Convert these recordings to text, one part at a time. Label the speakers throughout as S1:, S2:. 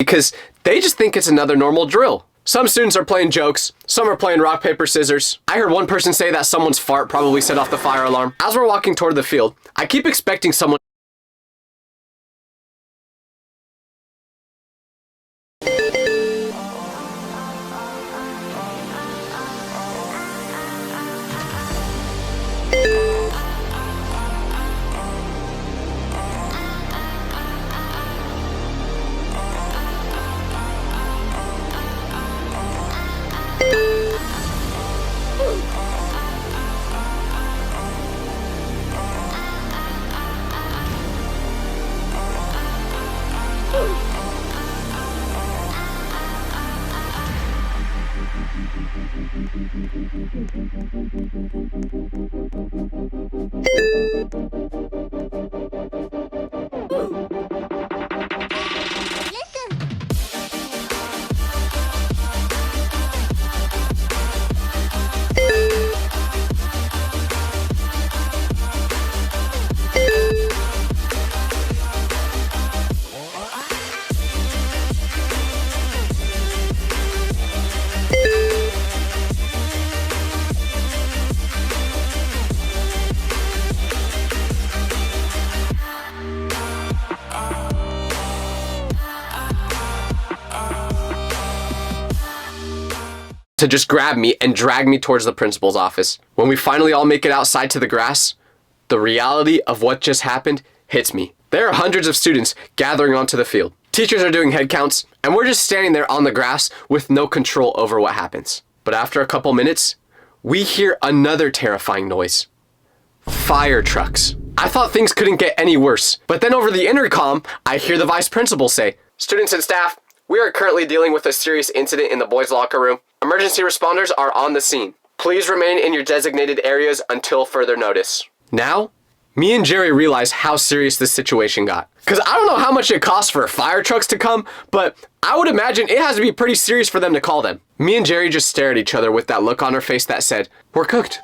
S1: because they just think it's another normal drill. Some students are playing jokes, some are playing rock, paper, scissors. I heard one person say that someone's fart probably set off the fire alarm. As we're walking toward the field, I keep expecting someone to just grab me and drag me towards the principal's office. When we finally all make it outside to the grass, the reality of what just happened hits me. There are hundreds of students gathering onto the field. Teachers are doing head counts, and we're just standing there on the grass with no control over what happens. But after a couple minutes, we hear another terrifying noise. Fire trucks. I thought things couldn't get any worse, but then over the intercom, I hear the vice principal say, "Students and staff, we are currently dealing with a serious incident in the boys' locker room. Emergency responders are on the scene. Please remain in your designated areas until further notice." Now, me and Jerry realize how serious this situation got. Because I don't know how much it costs for fire trucks to come, but I would imagine it has to be pretty serious for them to call them. Me and Jerry just stare at each other with that look on our face that said, "We're cooked.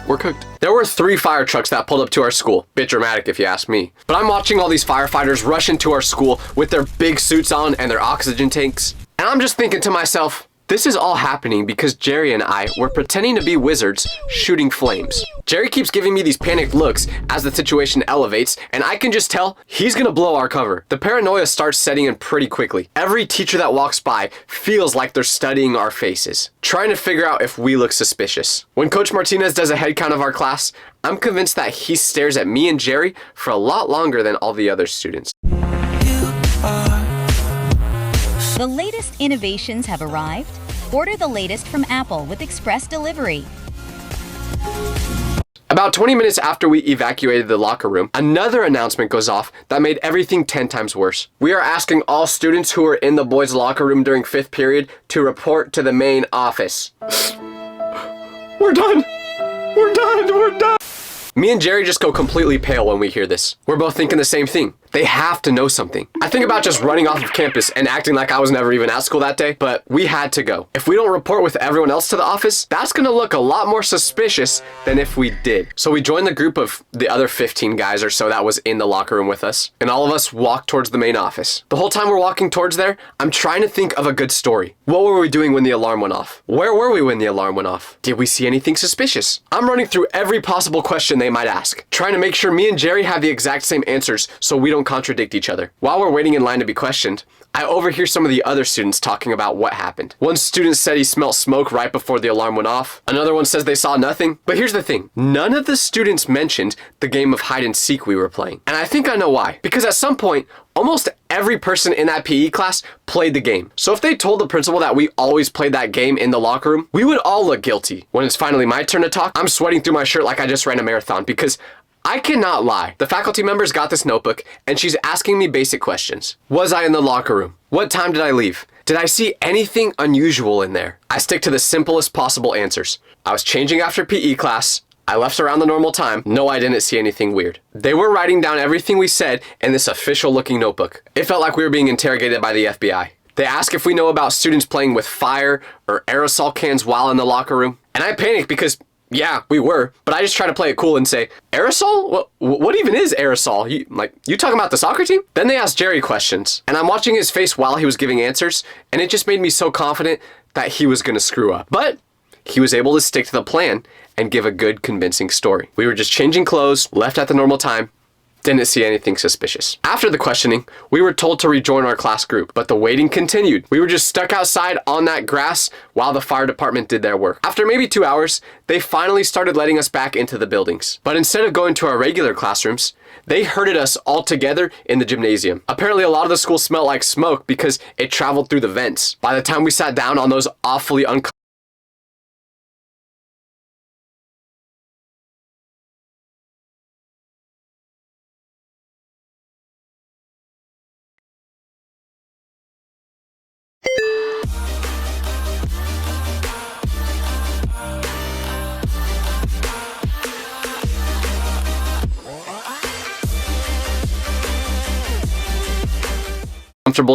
S1: We're cooked." There were 3 fire trucks that pulled up to our school. Bit dramatic if you ask me. But I'm watching all these firefighters rush into our school with their big suits on and their oxygen tanks. And I'm just thinking to myself, this is all happening because Jerry and I were pretending to be wizards shooting flames. Jerry keeps giving me these panicked looks as the situation elevates, and I can just tell he's gonna blow our cover. The paranoia starts setting in pretty quickly. Every teacher that walks by feels like they're studying our faces, trying to figure out if we look suspicious. When Coach Martinez does a head count of our class, I'm convinced that he stares at me and Jerry for a lot longer than all the other students.
S2: The latest innovations have arrived. Order the latest from Apple with express delivery.
S1: About 20 minutes after we evacuated the locker room, another announcement goes off that made everything 10 times worse. We are asking all students who were in the boys' locker room during 5th period to report to the main office. We're done! We're done! We're done! Me and Jerry just go completely pale when we hear this. We're both thinking the same thing. They have to know something. I think about just running off of campus and acting like I was never even at school that day, but we had to go. If we don't report with everyone else to the office, that's gonna look a lot more suspicious than if we did. So we joined the group of the other 15 guys or so that was in the locker room with us, and all of us walked towards the main office. The whole time we're walking towards there, I'm trying to think of a good story. What were we doing when the alarm went off? Where were we when the alarm went off? Did we see anything suspicious? I'm running through every possible question they might ask, trying to make sure me and Jerry have the exact same answers so we don't contradict each other. While we're waiting in line to be questioned, I overhear some of the other students talking about what happened. One student said he smelled smoke right before the alarm went off. Another one says they saw nothing. But here's the thing. None of the students mentioned the game of hide and seek we were playing. And I think I know why. Because at some point, almost every person in that PE class played the game. So if they told the principal that we always played that game in the locker room, we would all look guilty. When it's finally my turn to talk, I'm sweating through my shirt like I just ran a marathon because I cannot lie. The faculty members got this notebook and she's asking me basic questions. Was I in the locker room? What time did I leave? Did I see anything unusual in there? I stick to the simplest possible answers. I was changing after PE class. I left around the normal time. No, I didn't see anything weird. They were writing down everything we said in this official looking notebook. It felt like we were being interrogated by the FBI. They ask if we know about students playing with fire or aerosol cans while in the locker room. And I panicked because Yeah, we were, but I just try to play it cool and say, aerosol? What even is aerosol? You talking about the soccer team? Then they asked Jerry questions, and I'm watching his face while he was giving answers, and it just made me so confident that he was gonna screw up. But he was able to stick to the plan and give a good, convincing story. We were just changing clothes, left at the normal time, didn't see anything suspicious. After the questioning, we were told to rejoin our class group, but the waiting continued. We were just stuck outside on that grass while the fire department did their work. After maybe 2 hours, they finally started letting us back into the buildings. But instead of going to our regular classrooms, they herded us all together in the gymnasium. Apparently, a lot of the school smelled like smoke because it traveled through the vents. By the time we sat down on those awfully uncomfortable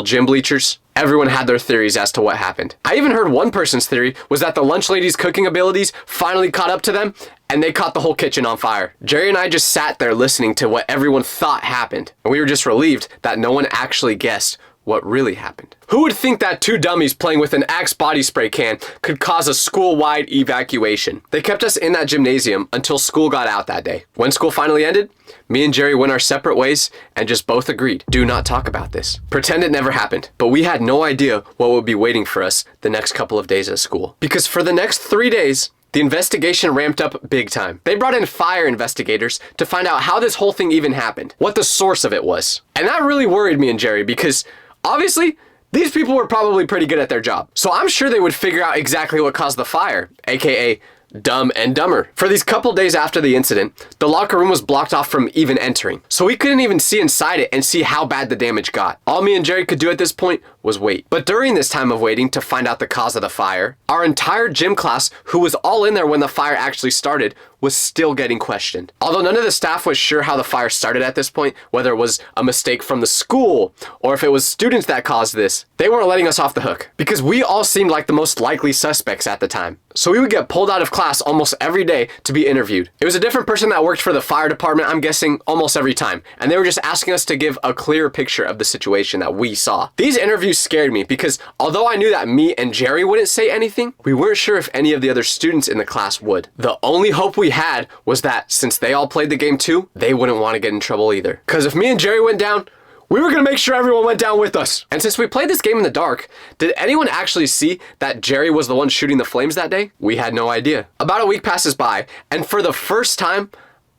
S1: gym bleachers, everyone had their theories as to what happened. I even heard one person's theory was that the lunch lady's cooking abilities finally caught up to them and they caught the whole kitchen on fire. Jerry and I just sat there listening to what everyone thought happened, and we were just relieved that no one actually guessed what really happened. Who would think that two dummies playing with an Axe body spray can could cause a school-wide evacuation? They kept us in that gymnasium until school got out that day. When school finally ended, me and Jerry went our separate ways and just both agreed, do not talk about this. Pretend it never happened. But we had no idea what would be waiting for us the next couple of days at school. Because for the next 3 days, the investigation ramped up big time. They brought in fire investigators to find out how this whole thing even happened, what the source of it was. And that really worried me and Jerry because obviously, these people were probably pretty good at their job. So I'm sure they would figure out exactly what caused the fire, aka Dumb and Dumber. For these couple days after the incident, the locker room was blocked off from even entering. So we couldn't even see inside it and see how bad the damage got. All me and Jerry could do at this point was wait. But during this time of waiting to find out the cause of the fire, our entire gym class, who was all in there when the fire actually started, was still getting questioned. Although none of the staff was sure how the fire started at this point, whether it was a mistake from the school or if it was students that caused this, they weren't letting us off the hook because we all seemed like the most likely suspects at the time. So we would get pulled out of class almost every day to be interviewed. It was a different person that worked for the fire department, I'm guessing, almost every time. And they were just asking us to give a clear picture of the situation that we saw. These interviews scared me because although I knew that me and Jerry wouldn't say anything, we weren't sure if any of the other students in the class would. The only hope we had was that since they all played the game too, they wouldn't want to get in trouble either. Because if me and Jerry went down, we were going to make sure everyone went down with us. And since we played this game in the dark, did anyone actually see that Jerry was the one shooting the flames that day? We had no idea. About a week passes by, and for the first time,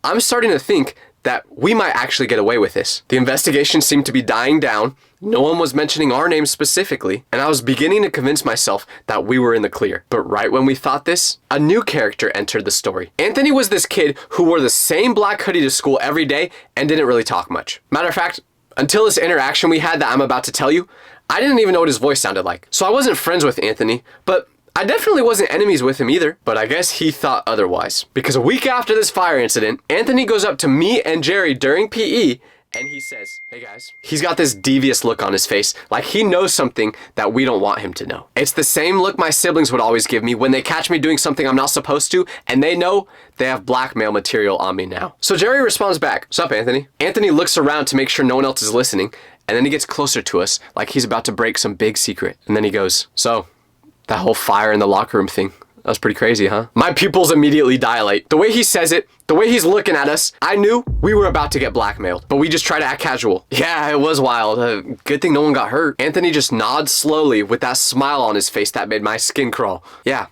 S1: I'm starting to think that we might actually get away with this. The investigation seemed to be dying down. No one was mentioning our names specifically, and I was beginning to convince myself that we were in the clear. But right when we thought this, a new character entered the story. Anthony was this kid who wore the same black hoodie to school every day and didn't really talk much. Matter of fact, until this interaction we had that I'm about to tell you, I didn't even know what his voice sounded like. So I wasn't friends with Anthony, but I definitely wasn't enemies with him either. But I guess he thought otherwise. Because a week after this fire incident, Anthony goes up to me and Jerry during PE and he says, hey guys. He's got this devious look on his face, like he knows something that we don't want him to know. It's the same look my siblings would always give me when they catch me doing something I'm not supposed to, and they know they have blackmail material on me now. So Jerry responds back, "Sup, Anthony?" Anthony looks around to make sure no one else is listening, and then he gets closer to us, like he's about to break some big secret. And then he goes, "So, that whole fire in the locker room thing, that was pretty crazy, huh?" My pupils immediately dilate. The way he says it, the way he's looking at us, I knew we were about to get blackmailed, but we just try to act casual. Yeah, it was wild. Good thing no one got hurt. Anthony just nods slowly with that smile on his face that made my skin crawl. Yeah.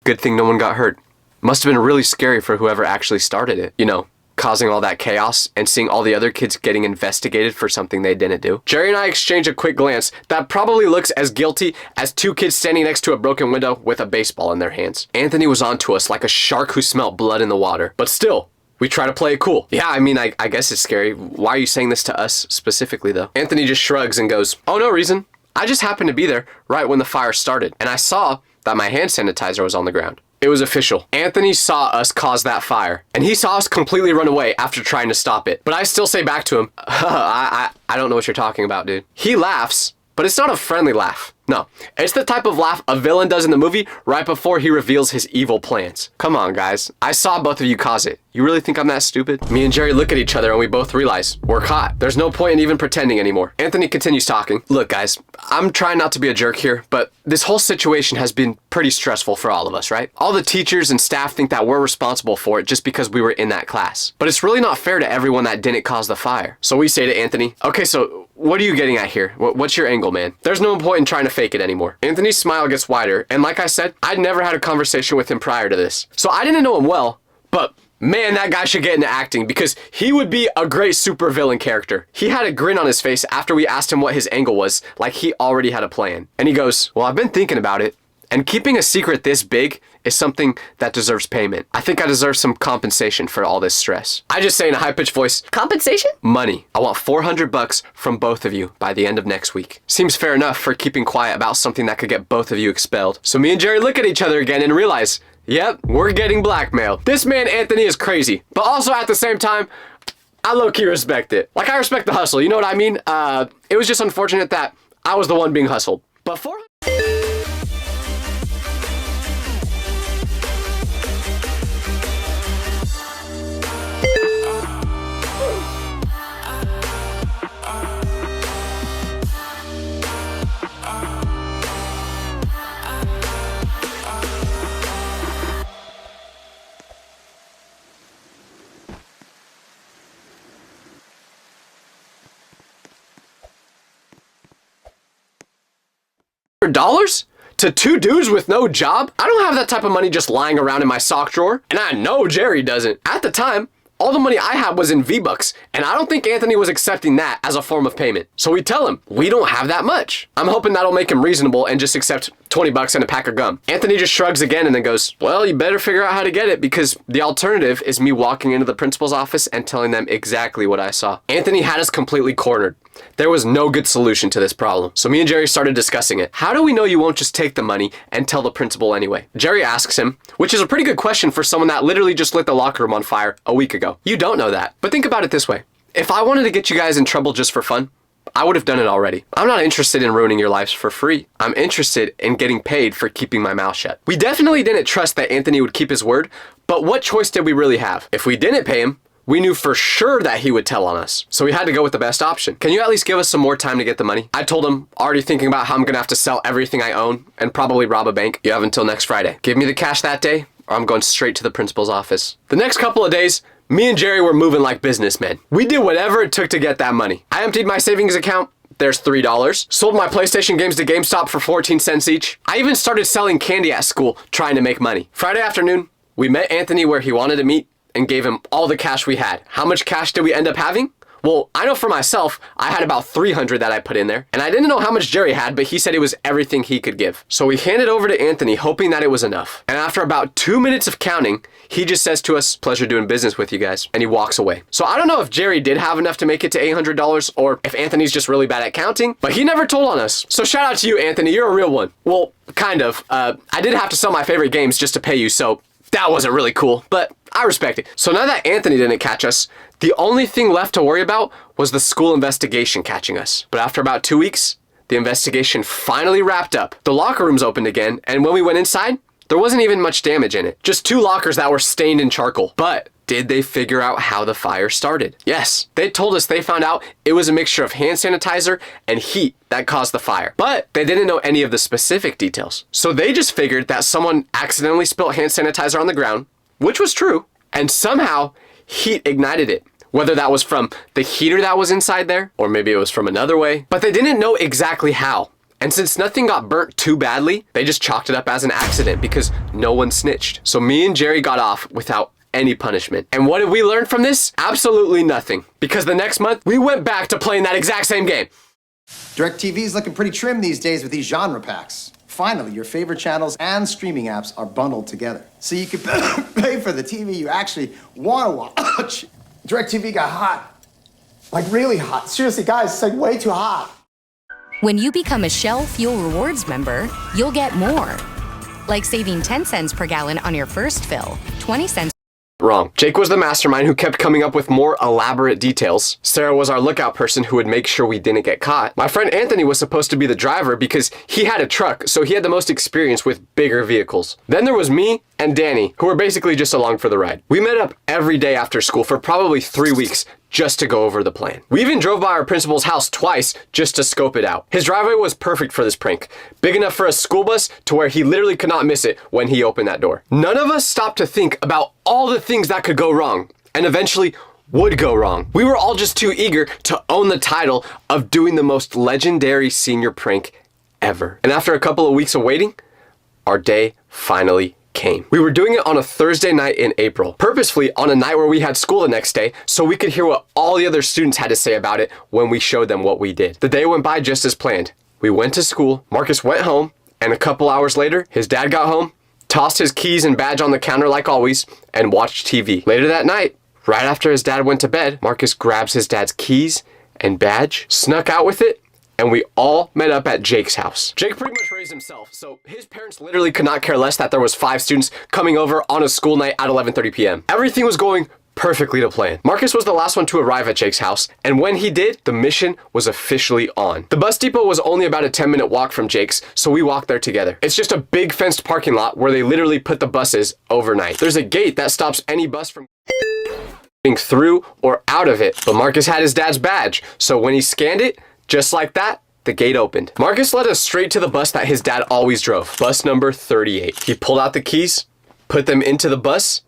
S1: Good thing no one got hurt. Must have been really scary for whoever actually started it. You know, causing all that chaos and seeing all the other kids getting investigated for something they didn't do. Jerry and I exchange a quick glance that probably looks as guilty as two kids standing next to a broken window with a baseball in their hands. Anthony was on to us like a shark who smelt blood in the water, but still, we try to play it cool. Yeah, I mean, I guess it's scary. Why are you saying this to us specifically though? Anthony just shrugs and goes, "Oh, no reason. I just happened to be there right when the fire started, and I saw that my hand sanitizer was on the ground." It was official. Anthony saw us cause that fire, and he saw us completely run away after trying to stop it. But I still say back to him, I don't know what you're talking about, dude. He laughs, but it's not a friendly laugh. No, it's the type of laugh a villain does in the movie right before he reveals his evil plans. Come on, guys. I saw both of you cause it. You really think I'm that stupid? Me and Jerry look at each other and we both realize we're caught. There's no point in even pretending anymore. Anthony continues talking. Look, guys, I'm trying not to be a jerk here, but this whole situation has been pretty stressful for all of us, right? All the teachers and staff think that we're responsible for it just because we were in that class. But it's really not fair to everyone that didn't cause the fire. So we say to Anthony, okay, so what are you getting at here? What's your angle, man? There's no point in trying to fake it anymore. Anthony's smile gets wider, and like I said, I'd never had a conversation with him prior to this. So I didn't know him well, but man, that guy should get into acting because he would be a great supervillain character. He had a grin on his face after we asked him what his angle was, like he already had a plan. And he goes, well, I've been thinking about it, and keeping a secret this big is something that deserves payment. I think I deserve some compensation for all this stress. I just say in a high-pitched voice, compensation? Money. I want $400 from both of you by the end of next week. Seems fair enough for keeping quiet about something that could get both of you expelled. So me and Jerry look at each other again and realize, yep, we're getting blackmailed. This man Anthony is crazy, but also at the same time, I low-key respect it. Like, I respect the hustle, you know what I mean? It was just unfortunate that I was the one being hustled. But $400. To two dudes with no job? I don't have that type of money just lying around in my sock drawer, and I know Jerry doesn't. At the time, all the money I had was in V-Bucks, and I don't think Anthony was accepting that as a form of payment. So we tell him, we don't have that much. I'm hoping that'll make him reasonable and just accept $20 and a pack of gum. Anthony just shrugs again and then goes, well, you better figure out how to get it because the alternative is me walking into the principal's office and telling them exactly what I saw. Anthony had us completely cornered. There was no good solution to this problem. So me and Jerry started discussing it. How do we know you won't just take the money and tell the principal anyway? Jerry asks him, which is a pretty good question for someone that literally just lit the locker room on fire a week ago. You don't know that. But think about it this way. If I wanted to get you guys in trouble just for fun, I would have done it already. I'm not interested in ruining your lives for free. I'm interested in getting paid for keeping my mouth shut. We definitely didn't trust that Anthony would keep his word, but what choice did we really have? If we didn't pay him, we knew for sure that he would tell on us. So we had to go with the best option. Can you at least give us some more time to get the money? I told him, already thinking about how I'm gonna have to sell everything I own and probably rob a bank. You have until next Friday. Give me the cash that day, or I'm going straight to the principal's office. The next couple of days, me and Jerry were moving like businessmen. We did whatever it took to get that money. I emptied my savings account. There's $3. Sold my PlayStation games to GameStop for 14 cents each. I even started selling candy at school, trying to make money. Friday afternoon, we met Anthony where he wanted to meet and gave him all the cash we had. How much cash did we end up having? Well, I know for myself, I had about 300 that I put in there, and I didn't know how much Jerry had, but he said it was everything he could give. So we handed over to Anthony, hoping that it was enough. And after about 2 minutes of counting, he just says to us, pleasure doing business with you guys, and he walks away. So I don't know if Jerry did have enough to make it to $800 or if Anthony's just really bad at counting, but he never told on us. So shout out to you, Anthony, you're a real one. Well, kind of. I did have to sell my favorite games just to pay you, so that wasn't really cool, but I respect it. So now that Anthony didn't catch us, the only thing left to worry about was the school investigation catching us. But after about 2 weeks, the investigation finally wrapped up. The locker rooms opened again, and when we went inside, there wasn't even much damage in it. Just 2 lockers that were stained in charcoal. But did they figure out how the fire started? Yes, they told us they found out it was a mixture of hand sanitizer and heat that caused the fire. But they didn't know any of the specific details. So they just figured that someone accidentally spilled hand sanitizer on the ground, which was true, and somehow heat ignited it. Whether that was from the heater that was inside there, or maybe it was from another way, but they didn't know exactly how. And since nothing got burnt too badly, they just chalked it up as an accident because no one snitched. So me and Jerry got off without any punishment. And what did we learn from this? Absolutely nothing. Because the next month, we went back to playing that exact same game.
S3: DirecTV's looking pretty trim these days with these genre packs. Finally, your favorite channels and streaming apps are bundled together. So you can pay for the TV you actually want to watch. DirecTV got hot. Like really hot. Seriously, guys, it's like way too hot.
S4: When you become a Shell Fuel Rewards member, you'll get more. Like saving 10 cents per gallon on your first fill, 20 cents
S1: wrong. Jake was the mastermind who kept coming up with more elaborate details. Sarah was our lookout person who would make sure we didn't get caught. My friend Anthony was supposed to be the driver because he had a truck, so he had the most experience with bigger vehicles. Then there was me and Danny, who were basically just along for the ride. We met up every day after school for probably 3 weeks just to go over the plan. We even drove by our principal's house twice just to scope it out. His driveway was perfect for this prank, big enough for a school bus to where he literally could not miss it when he opened that door. None of us stopped to think about all the things that could go wrong, and eventually would go wrong. We were all just too eager to own the title of doing the most legendary senior prank ever. And after a couple of weeks of waiting, our day finally came. We were doing it on a Thursday night in April, purposefully on a night where we had school the next day so we could hear what all the other students had to say about it when we showed them what we did. The day went by just as planned. We went to school, Marcus went home, and a couple hours later, his dad got home, tossed his keys and badge on the counter like always, and watched TV. Later that night, right after his dad went to bed, Marcus grabs his dad's keys and badge, snuck out with it, and we all met up at Jake's house. Jake pretty much raised himself, so his parents literally could not care less that there was 5 students coming over on a school night at 11:30 p.m. Everything was going perfectly to plan. Marcus was the last one to arrive at Jake's house, and when he did, the mission was officially on. The bus depot was only about a 10-minute walk from Jake's, so we walked there together. It's just a big fenced parking lot where they literally put the buses overnight. There's a gate that stops any bus from getting through or out of it, but Marcus had his dad's badge, so when he scanned it, just like that, the gate opened. Marcus led us straight to the bus that his dad always drove, bus number 38. He pulled out the keys, put them into the bus,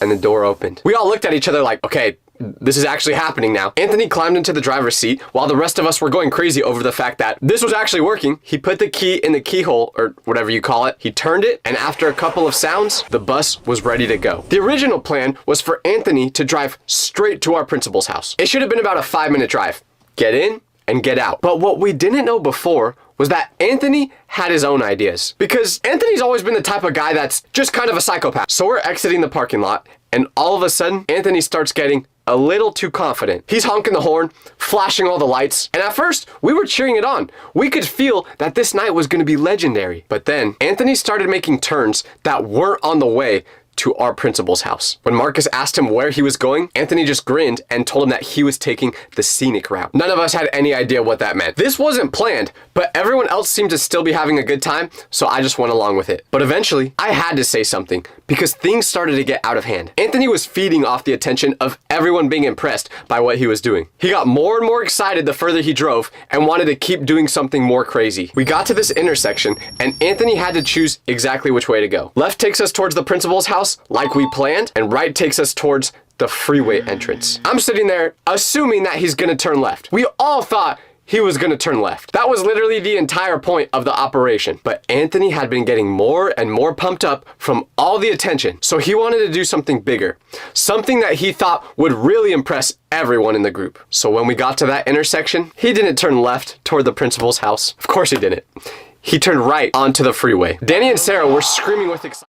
S1: and the door opened. We all looked at each other like, okay, this is actually happening now. Anthony climbed into the driver's seat while the rest of us were going crazy over the fact that this was actually working. He put the key in the keyhole, or whatever you call it. He turned it, and after a couple of sounds, the bus was ready to go. The original plan was for Anthony to drive straight to our principal's house. It should have been about a 5-minute drive. Get in and get out. But what we didn't know before was that Anthony had his own ideas. Because Anthony's always been the type of guy that's just kind of a psychopath. So we're exiting the parking lot, and all of a sudden, Anthony starts getting a little too confident. He's honking the horn, flashing all the lights, and at first, we were cheering it on. We could feel that this night was gonna be legendary. But then, Anthony started making turns that weren't on the way to our principal's house. When Marcus asked him where he was going, Anthony just grinned and told him that he was taking the scenic route. None of us had any idea what that meant. This wasn't planned, but everyone else seemed to still be having a good time, so I just went along with it. But eventually, I had to say something because things started to get out of hand. Anthony was feeding off the attention of everyone being impressed by what he was doing. He got more and more excited the further he drove and wanted to keep doing something more crazy. We got to this intersection and Anthony had to choose exactly which way to go. Left takes us towards the principal's house, like we planned, and right takes us towards the freeway entrance. I'm sitting there assuming that he's gonna turn left. We all thought he was gonna turn left. That was literally the entire point of the operation. But Anthony had been getting more and more pumped up from all the attention, so he wanted to do something bigger, something that he thought would really impress everyone in the group. So when we got to that intersection, he didn't turn left toward the principal's house. Of course he didn't. He turned right onto the freeway. Danny and Sarah were screaming with excitement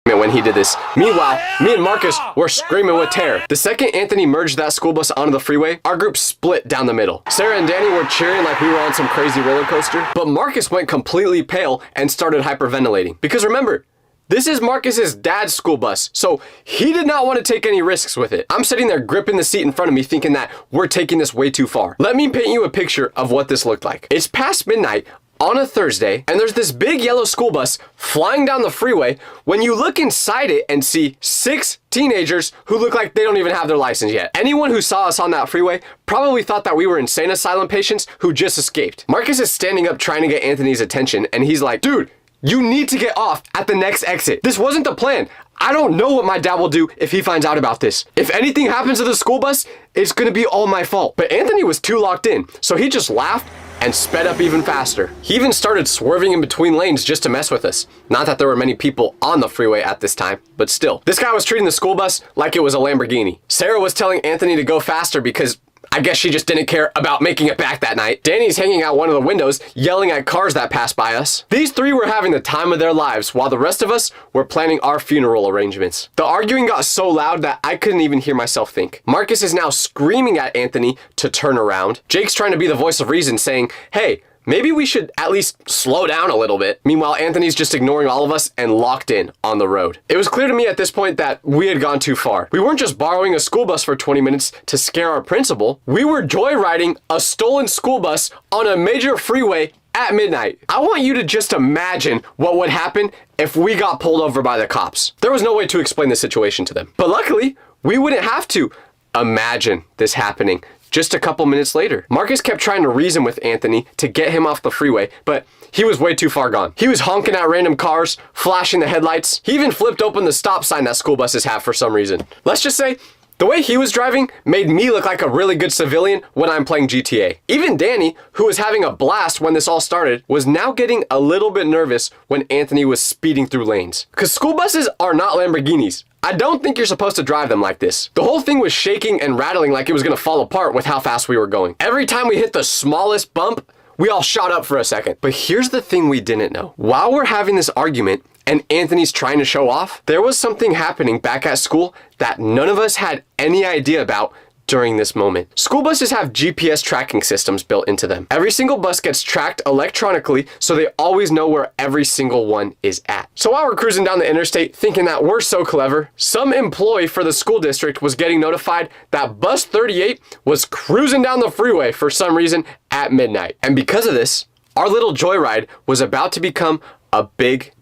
S1: when he did this. Meanwhile, me and Marcus were screaming with terror. The second Anthony merged that school bus onto the freeway, our group split down the middle. Sarah and Danny were cheering like we were on some crazy roller coaster, but Marcus went completely pale and started hyperventilating. Because remember, this is Marcus's dad's school bus, so he did not want to take any risks with it. I'm sitting there gripping the seat in front of me thinking that we're taking this way too far. Let me paint you a picture of what this looked like. It's past midnight on a Thursday, and there's this big yellow school bus flying down the freeway when you look inside it and see 6 teenagers who look like they don't even have their license yet. Anyone who saw us on that freeway probably thought that we were insane asylum patients who just escaped. Marcus is standing up trying to get Anthony's attention, and he's like, dude, you need to get off at the next exit. This wasn't the plan. I don't know what my dad will do if he finds out about this. If anything happens to the school bus, it's gonna be all my fault. But Anthony was too locked in, so he just laughed and sped up even faster. He even started swerving in between lanes just to mess with us. Not that there were many people on the freeway at this time, but still. This guy was treating the school bus like it was a Lamborghini. Sarah was telling Anthony to go faster because I guess she just didn't care about making it back that night. Danny's hanging out one of the windows, yelling at cars that passed by us. These 3 were having the time of their lives, while the rest of us were planning our funeral arrangements. The arguing got so loud that I couldn't even hear myself think. Marcus is now screaming at Anthony to turn around. Jake's trying to be the voice of reason, saying, hey, maybe we should at least slow down a little bit. Meanwhile, Anthony's just ignoring all of us and locked in on the road. It was clear to me at this point that we had gone too far. We weren't just borrowing a school bus for 20 minutes to scare our principal. We were joyriding a stolen school bus on a major freeway at midnight. I want you to just imagine what would happen if we got pulled over by the cops. There was no way to explain the situation to them. But luckily, we wouldn't have to imagine this happening. Just a couple minutes later, Marcus kept trying to reason with Anthony to get him off the freeway, but he was way too far gone. He was honking at random cars, flashing the headlights. He even flipped open the stop sign that school buses have for some reason. Let's just say, the way he was driving made me look like a really good civilian when I'm playing GTA. Even Danny, who was having a blast when this all started, was now getting a little bit nervous when Anthony was speeding through lanes. Because school buses are not Lamborghinis. I don't think you're supposed to drive them like this. The whole thing was shaking and rattling like it was gonna fall apart with how fast we were going. Every time we hit the smallest bump, we all shot up for a second. But here's the thing we didn't know. While we're having this argument and Anthony's trying to show off, there was something happening back at school that none of us had any idea about during this moment. School buses have GPS tracking systems built into them. Every single bus gets tracked electronically, so they always know where every single one is at. So while we're cruising down the interstate thinking that we're so clever, some employee for the school district was getting notified that bus 38 was cruising down the freeway for some reason at midnight. And because of this, our little joyride was about to become a big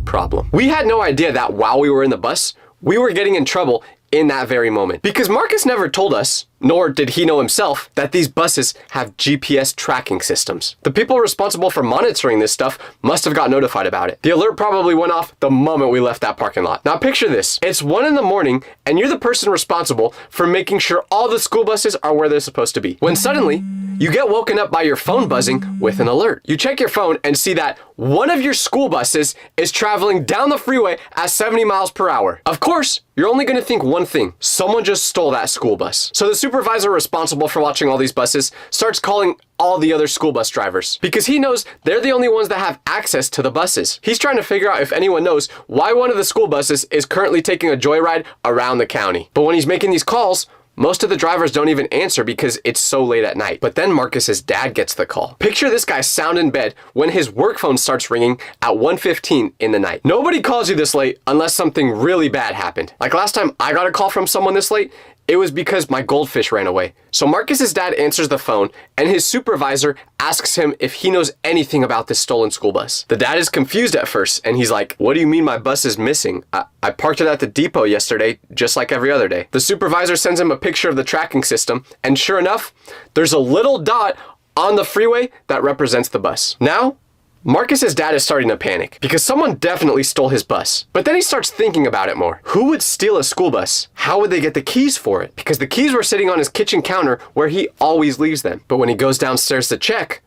S1: problem. We had no idea that while we were in the bus, we were getting in trouble in that very moment. Because Marcus never told us, nor did he know himself, that these buses have GPS tracking systems. The people responsible for monitoring this stuff must have got notified about it. The alert probably went off the moment we left that parking lot. Now picture this. It's 1 a.m. and you're the person responsible for making sure all the school buses are where they're supposed to be. When suddenly, you get woken up by your phone buzzing with an alert. You check your phone and see that one of your school buses is traveling down the freeway at 70 miles per hour. Of course, you're only gonna think one thing. Someone just stole that school bus. So the supervisor responsible for watching all these buses starts calling all the other school bus drivers because he knows they're the only ones that have access to the buses. He's trying to figure out if anyone knows why one of the school buses is currently taking a joyride around the county. But when he's making these calls, most of the drivers don't even answer because it's so late at night. But then Marcus's dad gets the call. Picture this guy sound in bed when his work phone starts ringing at 1:15 in the night. Nobody calls you this late unless something really bad happened. Like last time I got a call from someone this late, it was because my goldfish ran away. So Marcus's dad answers the phone and his supervisor asks him if he knows anything about this stolen school bus. The dad is confused at first and he's like, "What do you mean my bus is missing? I parked it at the depot yesterday, just like every other day." The supervisor sends him a picture of the tracking system and sure enough, there's a little dot on the freeway that represents the bus. Now, Marcus's dad is starting to panic because someone definitely stole his bus. But then he starts thinking about it more. Who would steal a school bus? How would they get the keys for it? Because the keys were sitting on his kitchen counter where he always leaves them. But when he goes downstairs to check,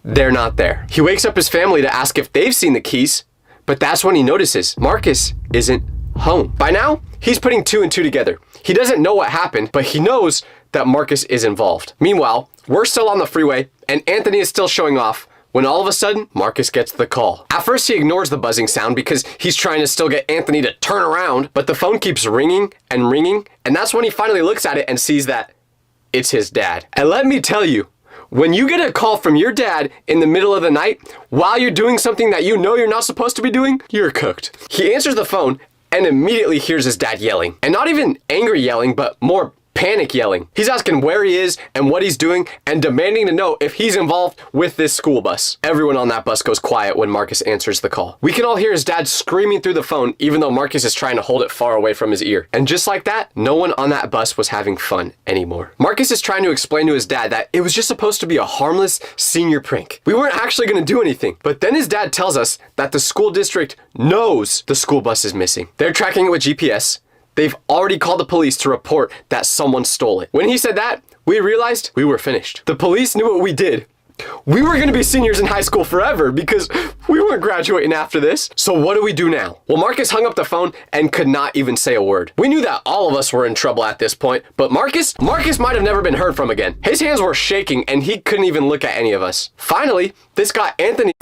S1: they're not there. He wakes up his family to ask if they've seen the keys, but that's when he notices Marcus isn't home. By now, he's putting 2 and 2 together. He doesn't know what happened, but he knows that Marcus is involved. Meanwhile, we're still on the freeway and Anthony is still showing off when all of a sudden, Marcus gets the call. At first, he ignores the buzzing sound because he's trying to still get Anthony to turn around, but the phone keeps ringing, and that's when he finally looks at it and sees that it's his dad. And let me tell you, when you get a call from your dad in the middle of the night while you're doing something that you know you're not supposed to be doing, you're cooked. He answers the phone and immediately hears his dad yelling. And not even angry yelling, but more panic yelling. He's asking where he is and what he's doing and demanding to know if he's involved with this school bus. Everyone on that bus goes quiet when Marcus answers the call. We can all hear his dad screaming through the phone even though Marcus is trying to hold it far away from his ear. And just like that, no one on that bus was having fun anymore. Marcus is trying to explain to his dad that it was just supposed to be a harmless senior prank. We weren't actually going to do anything. But then his dad tells us that the school district knows the school bus is missing. They're tracking it with GPS. They've already called the police to report that someone stole it. When he said that, we realized we were finished. The police knew what we did. We were gonna be seniors in high school forever because we weren't graduating after this. So what do we do now? Well, Marcus hung up the phone and could not even say a word. We knew that all of us were in trouble at this point, but Marcus might have never been heard from again. His hands were shaking and he couldn't even look at any of us. Finally, this got Anthony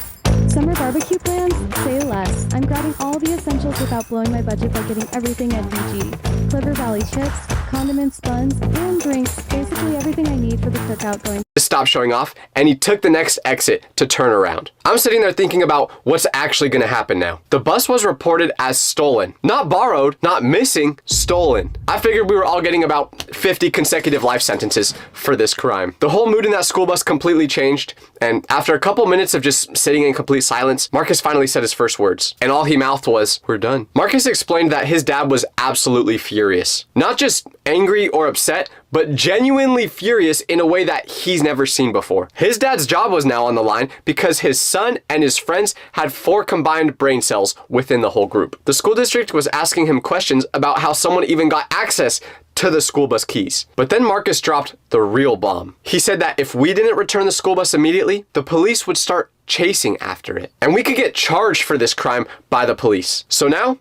S5: Summer barbecue plans? Say less. I'm grabbing all the essentials without blowing my budget by getting everything at DG. Clover Valley chips, condiments, buns, and drinks. Basically everything I need for the cookout going.
S1: Stop showing off, and he took the next exit to turn around. I'm sitting there thinking about what's actually going to happen now. The bus was reported as stolen. Not borrowed, not missing, stolen. I figured we were all getting about 50 consecutive life sentences for this crime. The whole mood in that school bus completely changed, and after a couple minutes of just sitting in complete silence, Marcus finally said his first words, and all he mouthed was, "We're done." Marcus explained that his dad was absolutely furious. Not just angry or upset, but genuinely furious in a way that he's never seen before. His dad's job was now on the line because his son and his friends had 4 combined brain cells within the whole group. The school district was asking him questions about how someone even got access to the school bus keys. But then Marcus dropped the real bomb. He said that if we didn't return the school bus immediately, the police would start chasing after it. And we could get charged for this crime by the police. So now,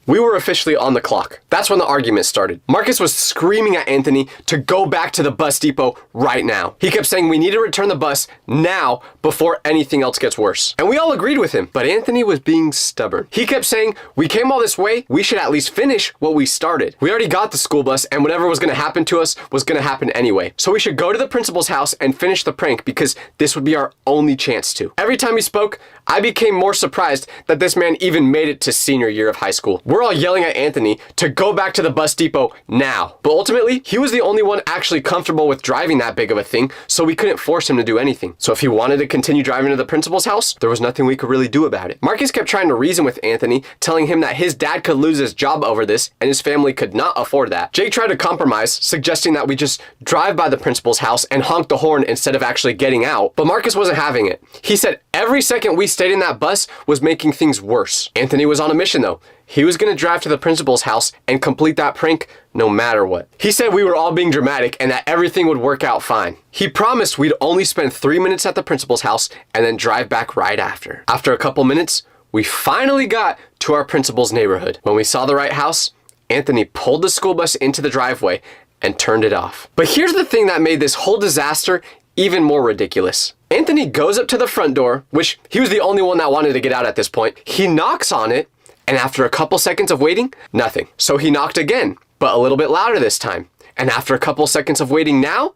S1: we were officially on the clock. That's when the argument started. Marcus was screaming at Anthony to go back to the bus depot right now. He kept saying we need to return the bus now before anything else gets worse. And we all agreed with him, but Anthony was being stubborn. He kept saying, we came all this way, we should at least finish what we started. We already got the school bus and whatever was gonna happen to us was gonna happen anyway. So we should go to the principal's house and finish the prank because this would be our only chance to. Every time he spoke, I became more surprised that this man even made it to senior year of high school. We're all yelling at Anthony to go back to the bus depot now. But ultimately, he was the only one actually comfortable with driving that big of a thing, so we couldn't force him to do anything. So if he wanted to continue driving to the principal's house, there was nothing we could really do about it. Marcus kept trying to reason with Anthony, telling him that his dad could lose his job over this and his family could not afford that. Jake tried to compromise, suggesting that we just drive by the principal's house and honk the horn instead of actually getting out, but Marcus wasn't having it. He said every second we stayed in that bus was making things worse. Anthony was on a mission though. He was going to drive to the principal's house and complete that prank no matter what. He said we were all being dramatic and that everything would work out fine. He promised we'd only spend 3 minutes at the principal's house and then drive back right after. After a couple minutes, we finally got to our principal's neighborhood. When we saw the right house, Anthony pulled the school bus into the driveway and turned it off. But here's the thing that made this whole disaster even more ridiculous. Anthony goes up to the front door, which he was the only one that wanted to get out at this point. He knocks on it, and after a couple seconds of waiting, nothing. So he knocked again, but a little bit louder this time. And after a couple seconds of waiting now,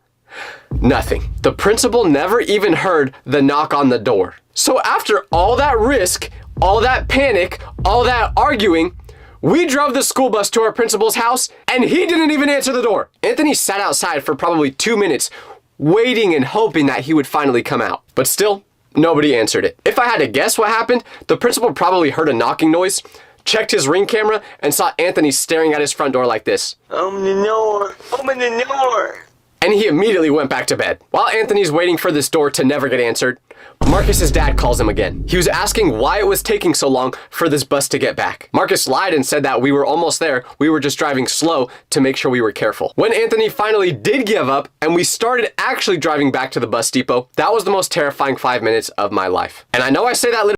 S1: nothing. The principal never even heard the knock on the door. So after all that risk, all that panic, all that arguing, we drove the school bus to our principal's house, and he didn't even answer the door. Anthony sat outside for probably 2 minutes, waiting and hoping that he would finally come out. But still, nobody answered it. If I had to guess what happened, the principal probably heard a knocking noise, checked his Ring camera, and saw Anthony staring at his front door like this.
S6: Open the door. Open the door.
S1: And he immediately went back to bed. While Anthony's waiting for this door to never get answered, Marcus's dad calls him again. He was asking why it was taking so long for this bus to get back. Marcus lied and said that we were almost there. We were just driving slow to make sure we were careful. When Anthony finally did give up and we started actually driving back to the bus depot, that was the most terrifying 5 minutes of my life. And I know I say that literally